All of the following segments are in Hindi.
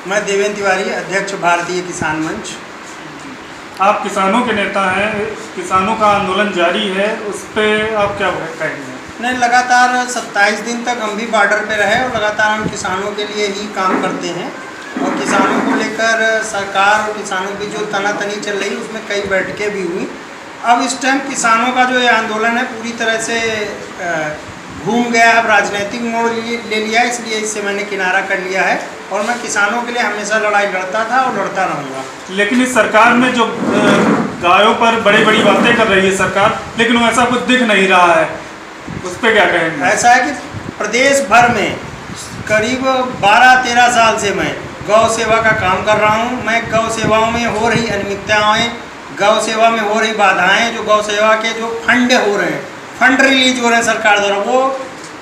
मैं देवेंद्र तिवारी, अध्यक्ष भारतीय किसान मंच। आप किसानों के नेता हैं, किसानों का आंदोलन जारी है, उस पर आप क्या कहेंगे? नहीं, लगातार 27 दिन तक हम भी बॉर्डर पे रहे और लगातार हम किसानों के लिए ही काम करते हैं। और किसानों को लेकर सरकार और किसानों की जो तनातनी चल रही उसमें कई बैठकें भी हुई। अब इस टाइम किसानों का जो ये आंदोलन है पूरी तरह से घूम गया, अब राजनीतिक मोड़ ले लिया, इसलिए इससे मैंने किनारा कर लिया है। और मैं किसानों के लिए हमेशा लड़ाई लड़ता था और लड़ता रहूँगा। लेकिन इस सरकार में जो गायों पर बड़ी बड़ी बातें कर रही है सरकार, लेकिन वैसा कुछ दिख नहीं रहा है, उस पर क्या कहेंगे? ऐसा है कि प्रदेश भर में करीब 12-13 साल से मैं गौ सेवा का काम कर रहा हूँ। मैं गौ सेवाओं में हो रही अनियमितताएँ, गौ सेवा में हो रही बाधाएं, जो गौ सेवा के जो फंड हो रहे हैं, फंड रिलीज हो रहे हैं सरकार द्वारा, वो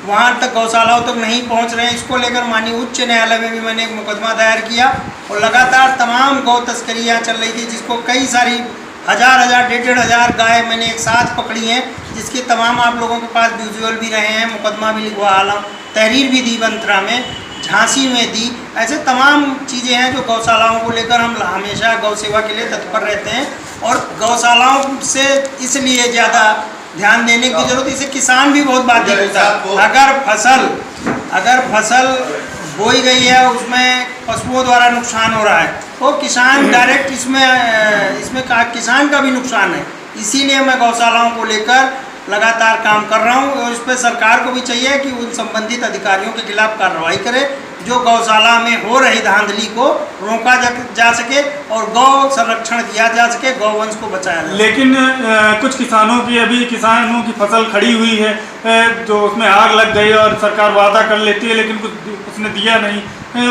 वहाँ तक गौशालाओं तक नहीं पहुँच रहे हैं। इसको लेकर माननीय उच्च न्यायालय में भी मैंने एक मुकदमा दायर किया और लगातार तमाम गौ तस्करियाँ चल रही थी, जिसको कई सारी हज़ार 1,500 गाय मैंने एक साथ पकड़ी हैं, जिसकी तमाम आप लोगों के पास विजुअल भी रहे हैं, मुकदमा भी लिखवा आलम, तहरीर भी दी बंत्रा में, झांसी में दी। ऐसे तमाम चीज़ें हैं जो गौशालाओं को लेकर हम हमेशा गौ सेवा के लिए तत्पर रहते हैं। और गौशालाओं से इसलिए ज़्यादा ध्यान देने की जरूरत, इससे किसान भी बहुत बाधित होता है। अगर फसल बोई गई है, उसमें पशुओं द्वारा नुकसान हो रहा है, तो किसान डायरेक्ट इसमें किसान का भी नुकसान है। इसीलिए मैं गौशालाओं को लेकर लगातार काम कर रहा हूँ और इस पर सरकार को भी चाहिए कि उन संबंधित अधिकारियों के खिलाफ कार्रवाई करे, जो गौशाला में हो रही धांधली को रोका जा सके और गौ संरक्षण किया जा सके, गौवंश को बचाया जा सके। लेकिन कुछ किसानों की फसल खड़ी हुई है, जो उसमें आग लग गई और सरकार वादा कर लेती है लेकिन कुछ उसने दिया नहीं,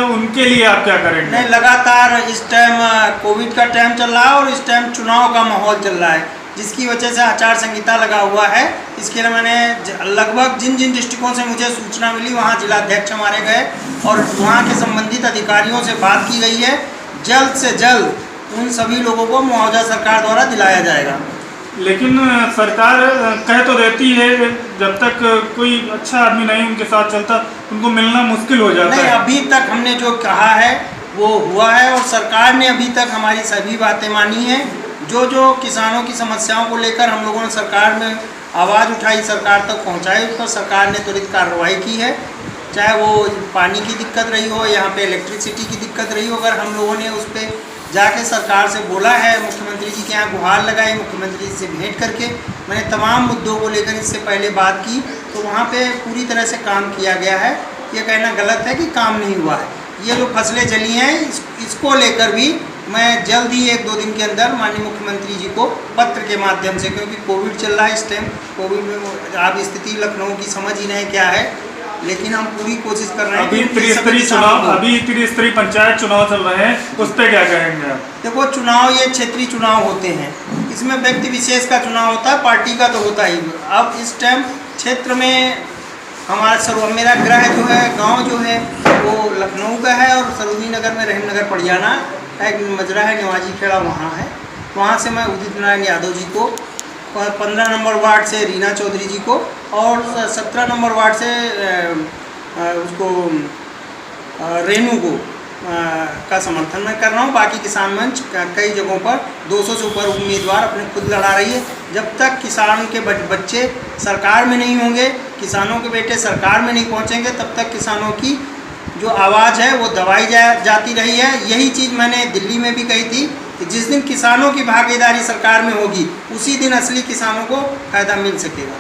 उनके लिए आप क्या करेंगे? नहीं, लगातार इस टाइम कोविड का टाइम चल रहा है और इस टाइम चुनाव का माहौल चल रहा है, जिसकी वजह से आचार संहिता लगा हुआ है। इसके लिए मैंने लगभग जिन डिस्ट्रिक्टों से मुझे सूचना मिली वहाँ जिलाध्यक्ष हमारे गए और वहाँ के संबंधित अधिकारियों से बात की गई है। जल्द से जल्द उन सभी लोगों को मुआवजा सरकार द्वारा दिलाया जाएगा। लेकिन सरकार कह तो देती है, जब तक कोई अच्छा आदमी नहीं उनके साथ चलता, उनको मिलना मुश्किल हो जाता है। नहीं, अभी तक हमने जो कहा है वो हुआ है और सरकार ने अभी तक हमारी सभी बातें मानी हैं। जो किसानों की समस्याओं को लेकर हम लोगों ने सरकार में आवाज़ उठाई, सरकार तक पहुंचाई, उस पर सरकार ने त्वरित कार्रवाई की है। चाहे वो पानी की दिक्कत रही हो, यहाँ पे इलेक्ट्रिसिटी की दिक्कत रही हो, अगर हम लोगों ने उस पर जाके सरकार से बोला है, मुख्यमंत्री जी के यहाँ गुहार लगाई, मुख्यमंत्री जी से भेंट करके मैंने तमाम मुद्दों को लेकर इससे पहले बात की, तो वहाँ पे पूरी तरह से काम किया गया है। ये कहना गलत है कि काम नहीं हुआ है। ये जो फसलें जली हैं इसको लेकर भी मैं जल्द ही 1-2 दिन के अंदर माननीय मुख्यमंत्री जी को पत्र के माध्यम से, क्योंकि कोविड चल रहा है इस टाइम, कोविड में आप स्थिति लखनऊ की समझ ही नहीं क्या है, लेकिन हम पूरी कोशिश कर रहे हैं। अभी त्रिस्तरीय पंचायत चुनाव चल रहे हैं, उस पर क्या कहेंगे आप? देखो, चुनाव ये क्षेत्रीय चुनाव होते हैं, इसमें व्यक्ति विशेष का चुनाव होता है, पार्टी का तो होता ही। अब इस टाइम क्षेत्र में हमारा मेरा गृह जो है, गांव जो है वो लखनऊ का है और सरोजनी नगर में रहीम नगर पड़ियाना एक मजरा है, निवाजी खेड़ा वहाँ है। वहाँ से मैं उदित नारायण यादव जी को, 15 नंबर वार्ड से रीना चौधरी जी को और 17 नंबर वार्ड से उसको रेनू को का समर्थन मैं कर रहा हूँ। बाकी किसान मंच कई जगहों पर 200 से ऊपर उम्मीदवार अपने खुद लड़ा रही है। जब तक किसान के बच्चे सरकार में नहीं होंगे, किसानों के बेटे सरकार में नहीं पहुँचेंगे, तब तक किसानों की जो आवाज़ है वो दबाई जाती रही है। यही चीज़ मैंने दिल्ली में भी कही थी कि जिस दिन किसानों की भागीदारी सरकार में होगी, उसी दिन असली किसानों को फ़ायदा मिल सकेगा।